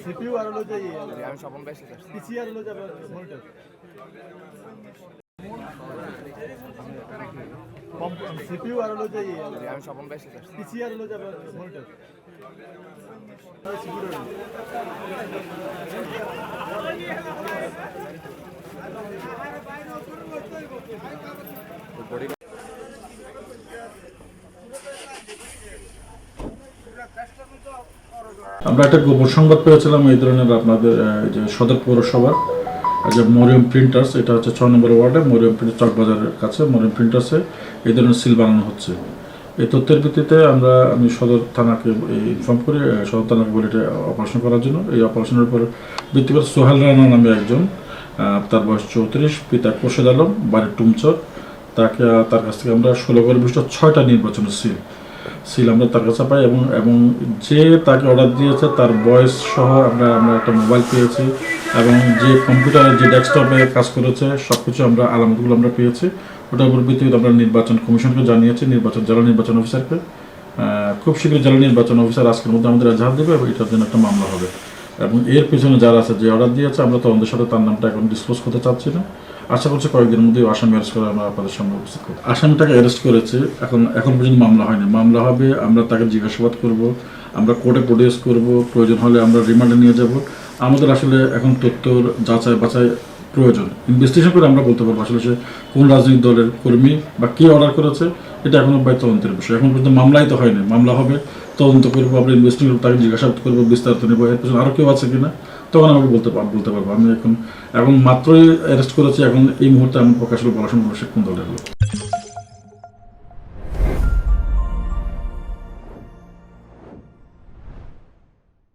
CPU আর হলো যে আমি স্বপন ভাই সাথে পিসি আর হলো যে মনিটর সিপিইউ আর হলো যে আমি স্বপন ভাই সাথে পিসি আর হলো যে মনিটর আমরা একটা গোপন সংবাদ পেয়েছিলাম এই ধরনের আপনাদের যে সদর পৌরসভার যে মরিয়ম প্রিন্টার্স, এটা হচ্ছে 6 নম্বর ওয়ার্ডে মরিয়ম প্রিন্টার চকবাজারের কাছে মরিয়ম প্রিন্টার্সে এই ধরনের সিল বানানো হচ্ছে। এই তথ্যের ভিত্তিতে আমি সদর থানাকে ইনফর্ম করি, সদর থানাকে বলি এটা অপারেশন করার জন্য। এই অপারেশনের উপর ভিত্তি করে সোহেল রানা নামে একজন, তার বয়স 34, পিতা খোরশেদ আলম, বাড়ির টুমচর, তার কাছ থেকে আমরা 16 করে 6টা নির্বাচনের সিল আমরা তার কাছে পাই এবং যে তাকে অর্ডার দিয়েছে তার বয়স সহ আমরা একটা মোবাইল পেয়েছি এবং যে কম্পিউটার যে ডেস্কটপে কাজ করেছে সব কিছু আলামতগুলো আমরা পেয়েছি। ওটার উপর ভিত্তিতে আমরা নির্বাচন কমিশনকে জানিয়েছি, জেলা নির্বাচন অফিসারকে। খুব শীঘ্রই জেলা নির্বাচন অফিসার আজকের মধ্যে আমাদের এজাহার দেবে এবং এটার জন্য একটা মামলা হবে। এবং এর পিছনে যারা আছে, যে অর্ডার দিয়েছে, আমরা তো আমাদের সাথে তার নামটা এখন ডিসক্লোজ করতে চাচ্ছি না। আশা করছি কয়েকদিনের মধ্যে আসামি অ্যারেস্ট করে আমরা আপনাদের সামনে উপস্থিত করব। আসামিটাকে অ্যারেস্ট করেছে, এখন পর্যন্ত মামলা হয়নি। মামলা হবে, আমরা তাকে জিজ্ঞাসাবাদ করব, আমরা কোর্টে প্রডিউস করব, প্রয়োজন হলে আমরা রিমান্ডে নিয়ে যাব। আমাদের আসলে এখন তথ্যর যাচাই বাছাই প্রয়োজন, ইনভেস্টিগেশন করে আমরা বলতে পারবো আসলে সে কোন রাজনৈতিক দলের কর্মী বা কে অর্ডার করেছে। এটা এখনো তদন্তের বিষয়, এখন পর্যন্ত মামলাই তো হয়নি। মামলা হবে, তদন্ত করবো, আমরা ইনভেস্টিগেশন করবো, তাকে জিজ্ঞাসাবাদ করবো, বিস্তারিত নেবো। এর পেছনে আরও কেউ আছে কিনা তখন আমাকে বলতে পারবো। আমি এখন মাত্রই অ্যারেস্ট করেছি, এখন এই মুহূর্তে আমি প্রকাশ বলা সম্ভব সে কোন দলের লোক।